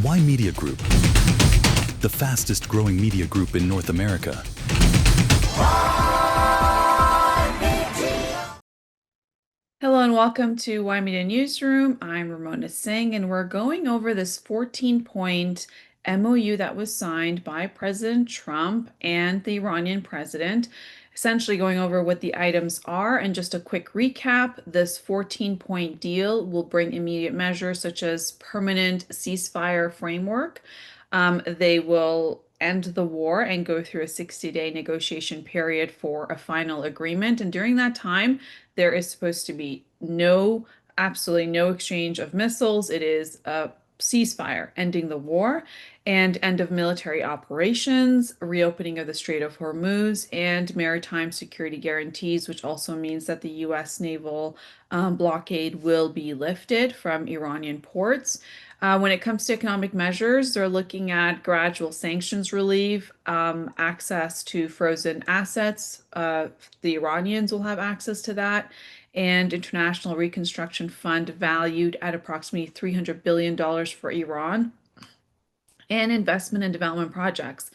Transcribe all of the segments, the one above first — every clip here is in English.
Why Media Group? The fastest growing media group in North America. Hello and welcome to Y Media Newsroom. I'm Ramona Singh, and we're going over this 14-point MOU that was signed by President Trump and the Iranian president, essentially going over what the items are. And just a quick recap, this 14-point deal will bring immediate measures such as permanent ceasefire framework. They will end the war and go through a 60-day negotiation period for a final agreement. And during that time, there is supposed to be absolutely no exchange of missiles. It is a ceasefire, ending the war, and end of military operations, reopening of the Strait of Hormuz, and maritime security guarantees, which also means that the U.S. naval blockade will be lifted from Iranian ports. When it comes to economic measures, they're looking at gradual sanctions relief, access to frozen assets. The Iranians will have access to that, and International Reconstruction Fund valued at approximately $300 billion for Iran, and investment and development projects.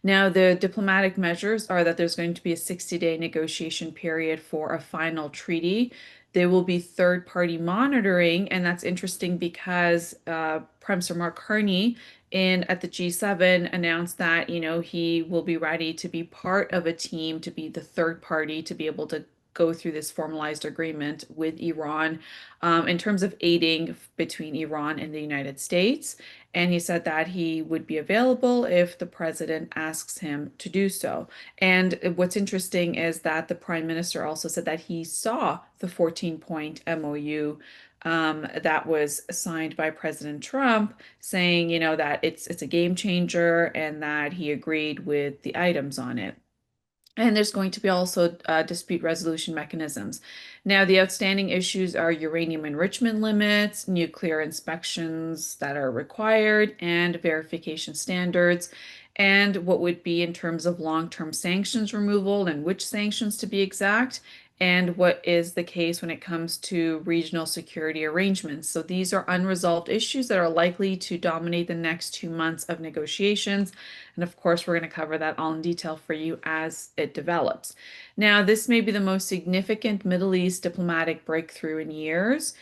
Now, the diplomatic measures are that there's going to be a 60-day negotiation period for a final treaty. There will be third-party monitoring, and that's interesting because Prime Minister Mark Carney at the G7 announced that, he will be ready to be part of a team to be the third party to be able to go through this formalized agreement with Iran in terms of aiding between Iran and the United States. And he said that he would be available if the president asks him to do so. And what's interesting is that the prime minister also said that he saw the 14-point MOU that was signed by President Trump, saying, that it's a game changer and that he agreed with the items on it. And there's going to be also dispute resolution mechanisms. Now, the outstanding issues are uranium enrichment limits, nuclear inspections that are required, and verification standards, and what would be in terms of long-term sanctions removal and which sanctions to be exact, and what is the case when it comes to regional security arrangements. So these are unresolved issues that are likely to dominate the next 2 months of negotiations. And of course, we're going to cover that all in detail for you as it develops. Now, this may be the most significant Middle East diplomatic breakthrough in years,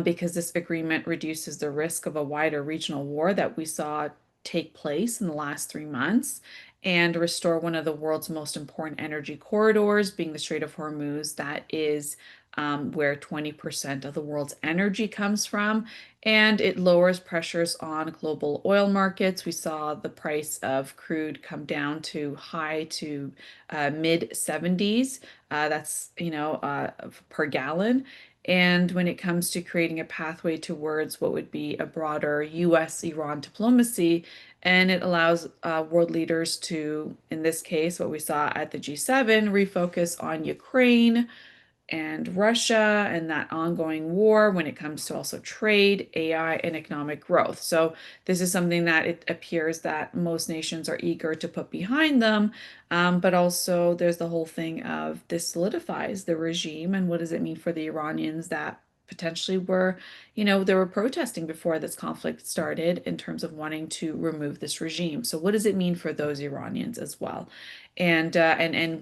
because this agreement reduces the risk of a wider regional war that we saw take place in the last 3 months, and restore one of the world's most important energy corridors, being the Strait of Hormuz, that is where 20% of the world's energy comes from. And it lowers pressures on global oil markets. We saw the price of crude come down to high to mid 70s. That's, per gallon. And when it comes to creating a pathway towards what would be a broader US-Iran diplomacy, and it allows world leaders to, in this case, what we saw at the G7, refocus on Ukraine and Russia and that ongoing war when it comes to also trade, AI, and economic growth. So this is something that it appears that most nations are eager to put behind them. But also there's the whole thing of this solidifies the regime, and what does it mean for the Iranians that potentially were, they were protesting before this conflict started in terms of wanting to remove this regime. So what does it mean for those Iranians as well? And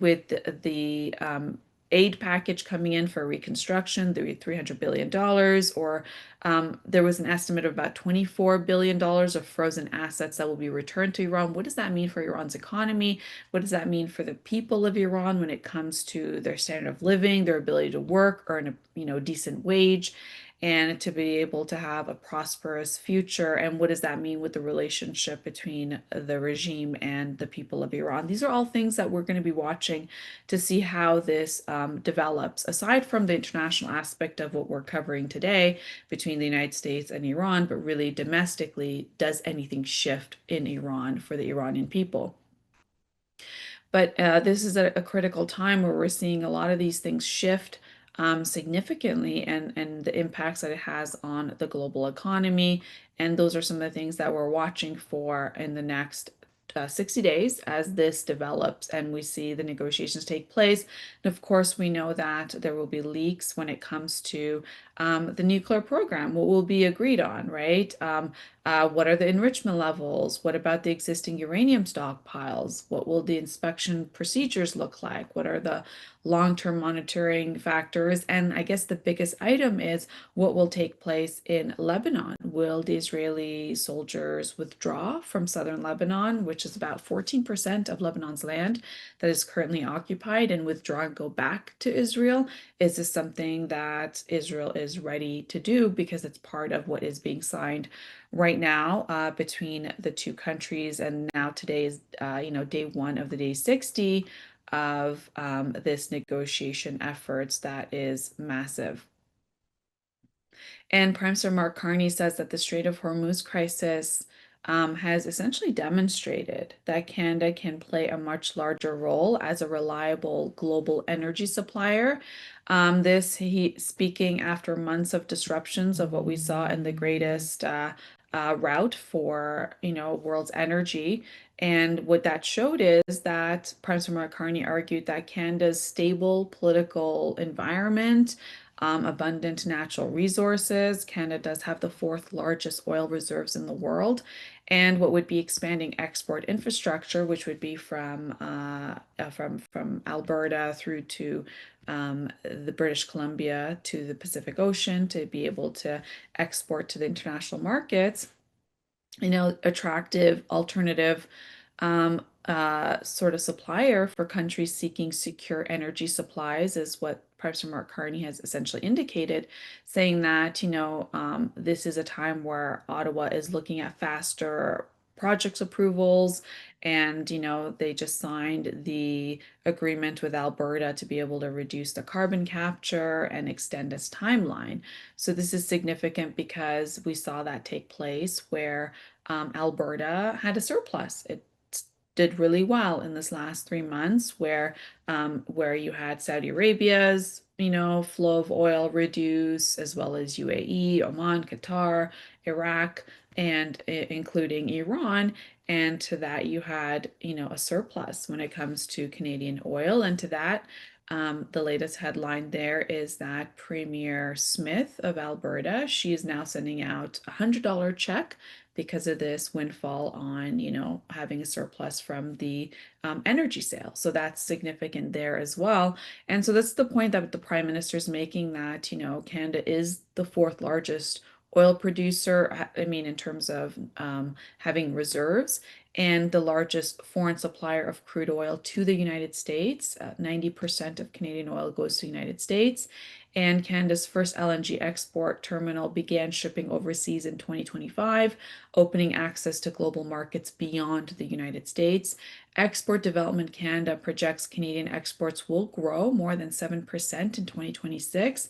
with the aid package coming in for reconstruction, the $300 billion, or there was an estimate of about $24 billion of frozen assets that will be returned to Iran. What does that mean for Iran's economy? What does that mean for the people of Iran when it comes to their standard of living, their ability to work, earn a decent wage, and to be able to have a prosperous future? And what does that mean with the relationship between the regime and the people of Iran? These are all things that we're going to be watching to see how this develops, aside from the international aspect of what we're covering today between the United States and Iran, but really domestically, does anything shift in Iran for the Iranian people? But this is a critical time where we're seeing a lot of these things shift significantly, and the impacts that it has on the global economy. And those are some of the things that we're watching for in the next 60 days as this develops and we see the negotiations take place. And of course, we know that there will be leaks when it comes to the nuclear program, what will be agreed on, right? What are the enrichment levels? What about the existing uranium stockpiles? What will the inspection procedures look like? What are the long-term monitoring factors? And I guess the biggest item is what will take place in Lebanon. Will the Israeli soldiers withdraw from southern Lebanon, which is about 14% of Lebanon's land that is currently occupied, and withdraw and go back to Israel? Is this something that Israel is ready to do because it's part of what is being signed right now between the two countries? And now today is, day one of the day 60 of this negotiation efforts that is massive. And Prime Minister Mark Carney says that the Strait of Hormuz crisis has essentially demonstrated that Canada can play a much larger role as a reliable global energy supplier. This he speaking after months of disruptions of what we saw in the greatest route for world's energy. And what that showed is that Prime Minister Mark Carney argued that Canada's stable political environment, abundant natural resources. Canada does have the fourth largest oil reserves in the world, and what would be expanding export infrastructure, which would be from Alberta through to the British Columbia to the Pacific Ocean to be able to export to the international markets. Attractive alternative sort of supplier for countries seeking secure energy supplies is what Prime Minister Mark Carney has essentially indicated, saying that, this is a time where Ottawa is looking at faster projects approvals. And, they just signed the agreement with Alberta to be able to reduce the carbon capture and extend its timeline. So this is significant because we saw that take place where Alberta had a surplus. It did really well in this last 3 months, where you had Saudi Arabia's flow of oil reduce, as well as UAE, Oman, Qatar, Iraq, and including Iran. And to that, you had a surplus when it comes to Canadian oil. And to that, the latest headline there is that Premier Smith of Alberta, she is now sending out a $100 check because of this windfall on, having a surplus from the energy sale. So that's significant there as well. And so that's the point that the Prime Minister is making, that, Canada is the fourth largest oil producer, I mean, in terms of having reserves, and the largest foreign supplier of crude oil to the United States. 90% of Canadian oil goes to the United States. And Canada's first LNG export terminal began shipping overseas in 2025, opening access to global markets beyond the United States. Export Development Canada projects Canadian exports will grow more than 7% in 2026,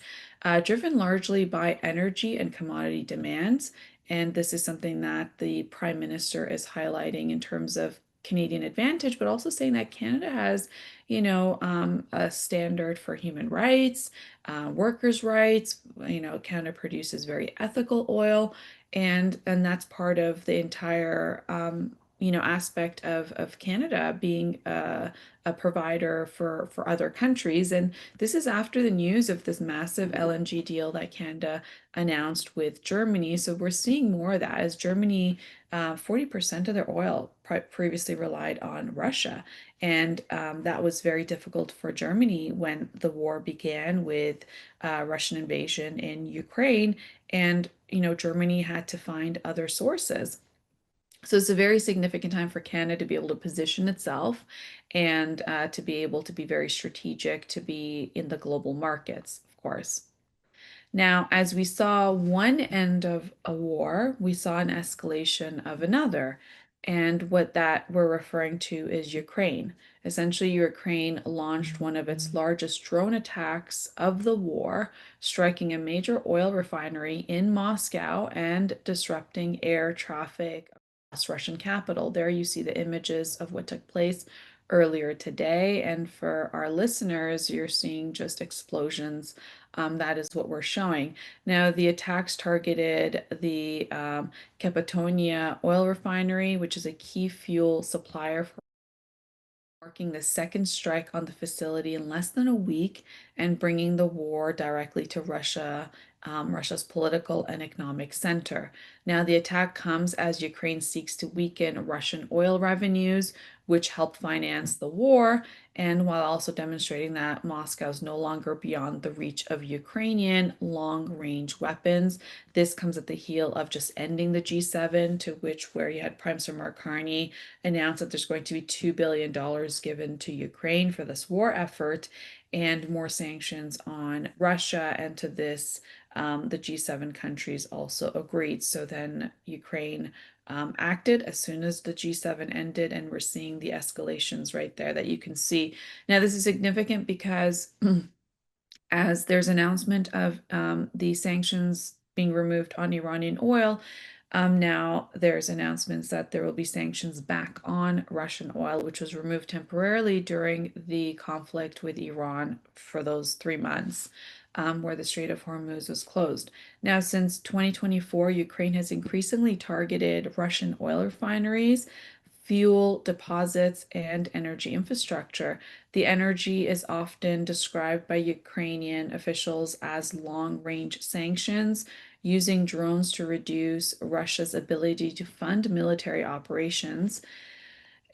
driven largely by energy and commodity demands. And this is something that the Prime Minister is highlighting in terms of Canadian advantage, but also saying that Canada has, a standard for human rights, workers' rights. Canada produces very ethical oil, and that's part of the entire, aspect of Canada being a provider for other countries. And this is after the news of this massive LNG deal that Canada announced with Germany. So we're seeing more of that as Germany, 40% of their oil previously relied on Russia. And that was very difficult for Germany when the war began with Russian invasion in Ukraine. And, Germany had to find other sources. So it's a very significant time for Canada to be able to position itself and to be able to be very strategic, to be in the global markets, of course. Now, as we saw one end of a war, we saw an escalation of another. And what that we're referring to is Ukraine. Essentially, Ukraine launched one of its largest drone attacks of the war, striking a major oil refinery in Moscow and disrupting air traffic across Russian capital. There you see the images of what took place earlier today. And for our listeners, you're seeing just explosions. That is what we're showing. Now, the attacks targeted the Capitonia oil refinery, which is a key fuel supplier for marking the second strike on the facility in less than a week and bringing the war directly to Russia, Russia's political and economic center. Now, the attack comes as Ukraine seeks to weaken Russian oil revenues, which help finance the war, and while also demonstrating that Moscow is no longer beyond the reach of Ukrainian long-range weapons. This comes at the heel of just ending the G7, to which where you had Prime Minister Mark Carney announced that there's going to be $2 billion given to Ukraine for this war effort and more sanctions on Russia. And to this, the G7 countries also agreed. So then Ukraine acted as soon as the G7 ended, and we're seeing the escalations right there that you can see. Now, this is significant because as there's announcement of the sanctions being removed on Iranian oil, now there's announcements that there will be sanctions back on Russian oil, which was removed temporarily during the conflict with Iran for those 3 months, where the Strait of Hormuz was closed. Now, since 2024, Ukraine has increasingly targeted Russian oil refineries, fuel deposits, and energy infrastructure. The energy is often described by Ukrainian officials as long-range sanctions, using drones to reduce Russia's ability to fund military operations.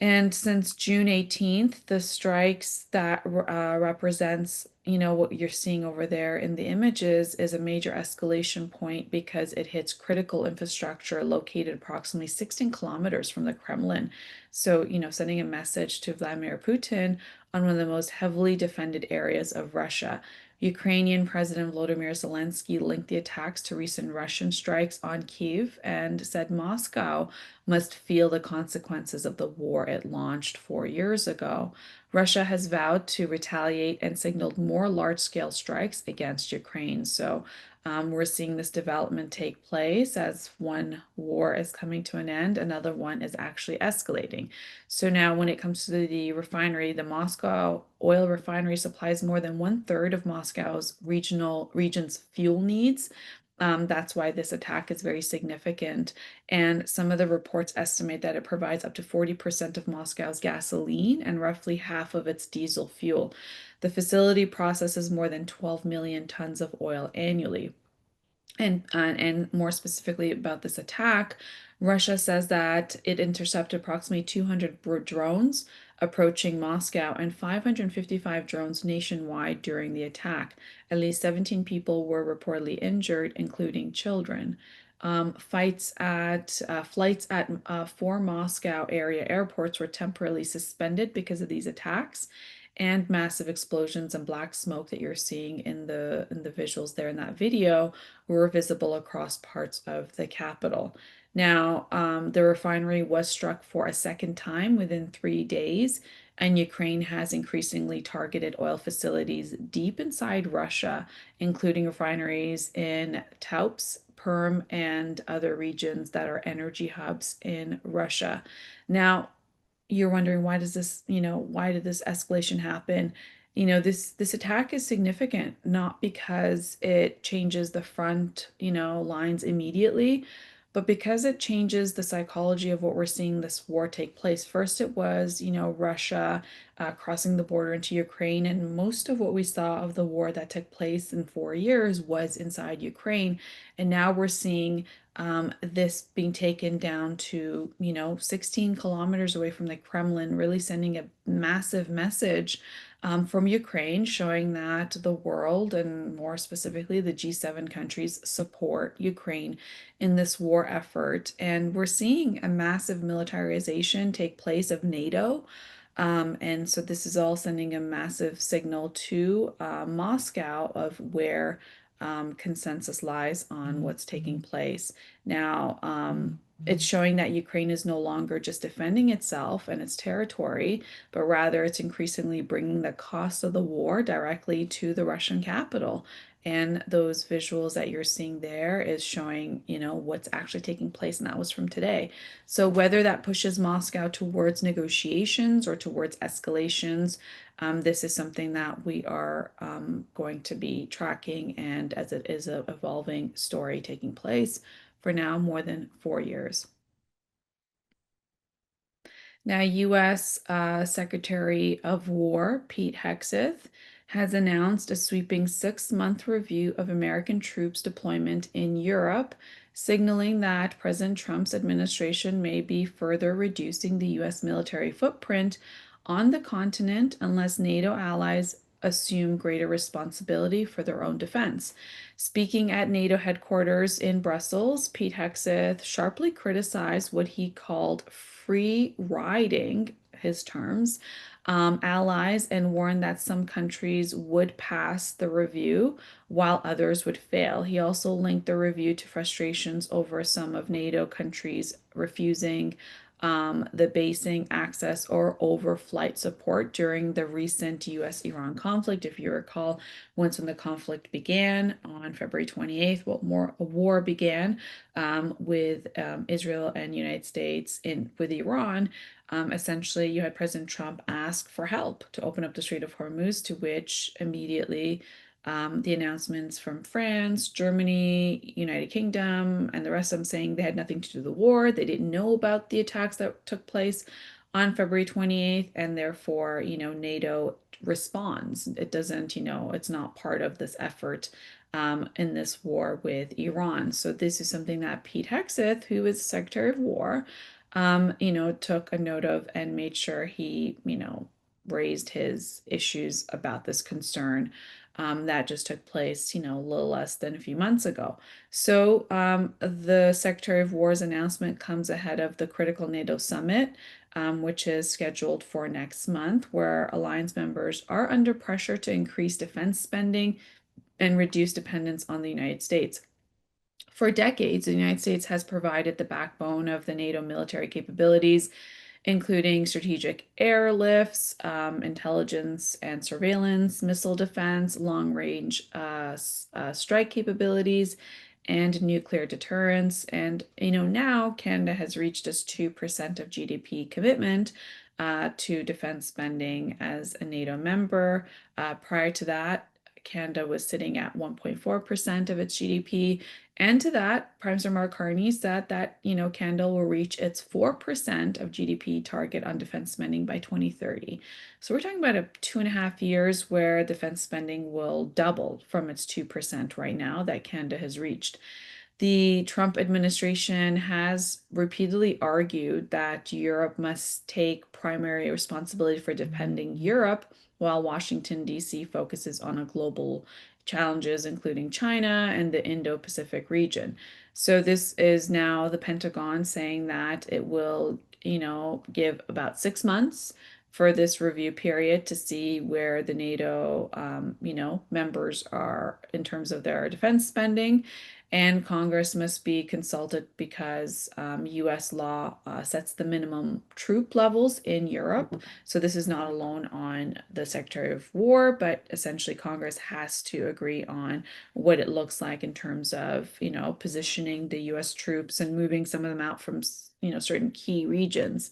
And since June 18th, the strikes that represents, what you're seeing over there in the images is a major escalation point because it hits critical infrastructure located approximately 16 kilometers from the Kremlin. So, sending a message to Vladimir Putin on one of the most heavily defended areas of Russia. Ukrainian President Volodymyr Zelensky linked the attacks to recent Russian strikes on Kyiv and said Moscow must feel the consequences of the war it launched 4 years ago. Russia has vowed to retaliate and signaled more large-scale strikes against Ukraine. So we're seeing this development take place as one war is coming to an end, another one is actually escalating. So now, when it comes to the refinery, the Moscow oil refinery supplies more than one-third of Moscow's region's fuel needs. That's why this attack is very significant. And some of the reports estimate that it provides up to 40% of Moscow's gasoline and roughly half of its diesel fuel. The facility processes more than 12 million tons of oil annually. And more specifically about this attack, Russia says that it intercepted approximately 200 drones approaching Moscow and 555 drones nationwide during the attack. At least 17 people were reportedly injured, including children. Flights at 4 Moscow area airports were temporarily suspended because of these attacks, and massive explosions and black smoke that you're seeing in the visuals there in that video were visible across parts of the capital. Now, the refinery was struck for a second time within 3 days, and Ukraine has increasingly targeted oil facilities deep inside Russia, including refineries in Taups, Perm, and other regions that are energy hubs in Russia. Now, you're wondering why did this escalation happen? This attack is significant, not because it changes the front, lines immediately, but because it changes the psychology of what we're seeing this war take place. First, it was, Russia crossing the border into Ukraine, and most of what we saw of the war that took place in 4 years was inside Ukraine. And now we're seeing this being taken down to, 16 kilometers away from the Kremlin, really sending a massive message from Ukraine, showing that the world, and more specifically the G7 countries, support Ukraine in this war effort. And we're seeing a massive militarization take place of NATO. And so this is all sending a massive signal to Moscow of where consensus lies on what's taking place. Now, it's showing that Ukraine is no longer just defending itself and its territory, but rather it's increasingly bringing the cost of the war directly to the Russian capital. And those visuals that you're seeing there is showing, what's actually taking place, and that was from today. So whether that pushes Moscow towards negotiations or towards escalations, this is something that we are going to be tracking, and as it is an evolving story taking place for now more than 4 years. Now, U.S. Secretary of War Pete Hegseth has announced a sweeping 6-month review of American troops deployment in Europe, signaling that President Trump's administration may be further reducing the U.S. military footprint on the continent unless NATO allies assume greater responsibility for their own defense. Speaking at NATO headquarters in Brussels, Pete Hegseth sharply criticized what he called free riding, his terms, allies, and warned that some countries would pass the review while others would fail. He also linked the review to frustrations over some of NATO countries refusing the basing, access, or overflight support during the recent US-Iran conflict. If you recall, once when the conflict began on February 28th, a war began with Israel and United States with Iran. Essentially, you had President Trump ask for help to open up the Strait of Hormuz, to which immediately the announcements from France, Germany, United Kingdom, and the rest of them saying they had nothing to do with the war. They didn't know about the attacks that took place on February 28th, and therefore, NATO responds. It doesn't, it's not part of this effort in this war with Iran. So this is something that Pete Hegseth, who is Secretary of War, took a note of and made sure he, raised his issues about this concern that just took place, a little less than a few months ago. So the Secretary of War's announcement comes ahead of the critical NATO summit, which is scheduled for next month, where alliance members are under pressure to increase defense spending and reduce dependence on the United States. For decades, the United States has provided the backbone of the NATO military capabilities, including strategic airlifts, intelligence and surveillance, missile defense, long-range strike capabilities, and nuclear deterrence. And now Canada has reached its 2% of GDP commitment to defense spending as a NATO member. Prior to that, Canada was sitting at 1.4% of its GDP. And to that, Prime Minister Mark Carney said that, Canada will reach its 4% of GDP target on defense spending by 2030. So we're talking about 2.5 years where defense spending will double from its 2% right now that Canada has reached. The Trump administration has repeatedly argued that Europe must take primary responsibility for defending Europe, while Washington, D.C. focuses on a global challenges, including China and the Indo-Pacific region. So this is now the Pentagon saying that it will, give about 6 months for this review period to see where the NATO, members are in terms of their defense spending. And Congress must be consulted because US law sets the minimum troop levels in Europe. So this is not alone on the Secretary of War, but essentially Congress has to agree on what it looks like in terms of, positioning the US troops and moving some of them out from, certain key regions.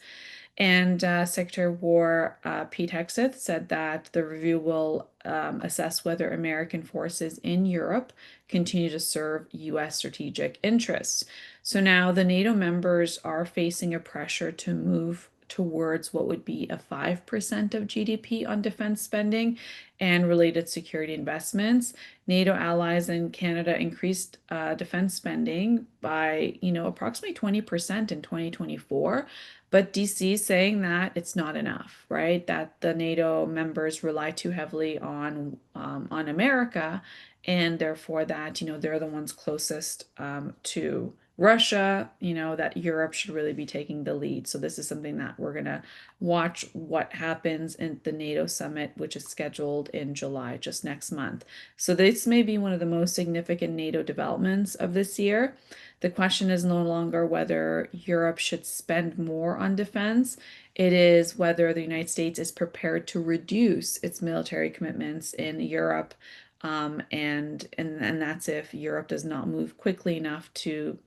And Secretary of War Pete Hegseth said that the review will assess whether American forces in Europe continue to serve U.S. strategic interests. So now the NATO members are facing a pressure to move towards what would be a 5% of GDP on defense spending and related security investments. NATO allies and Canada increased defense spending by, approximately 20% in 2024. But DC is saying that it's not enough, right? That the NATO members rely too heavily on America, and therefore that they're the ones closest to Russia, that Europe should really be taking the lead. So this is something that we're going to watch what happens in the NATO summit, which is scheduled in July, just next month. So this may be one of the most significant NATO developments of this year. The question is no longer whether Europe should spend more on defense. It is whether the United States is prepared to reduce its military commitments in Europe, and that's if Europe does not move quickly enough to,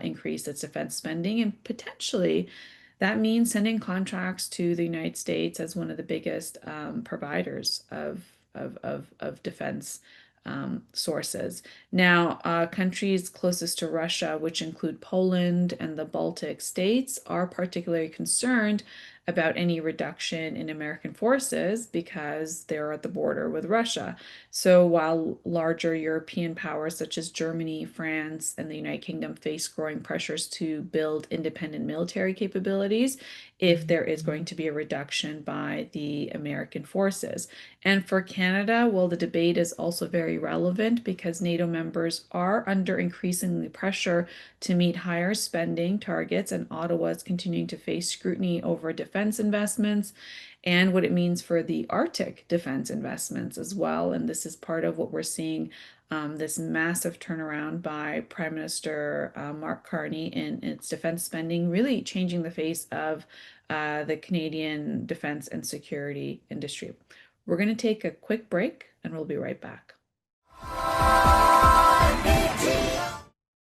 increase its defense spending, and potentially that means sending contracts to the United States as one of the biggest providers of defense sources. Now, countries closest to Russia, which include Poland and the Baltic states, are particularly concerned about any reduction in American forces because they're at the border with Russia. So while larger European powers such as Germany, France, and the United Kingdom face growing pressures to build independent military capabilities, if there is going to be a reduction by the American forces. And for Canada, well, the debate is also very relevant because NATO members are under increasingly pressure to meet higher spending targets, and Ottawa is continuing to face scrutiny over defense investments and what it means for the Arctic defense investments as well. And this is part of what we're seeing, this massive turnaround by Prime Minister Mark Carney in its defense spending, really changing the face of the Canadian defense and security industry. We're going to take a quick break and we'll be right back.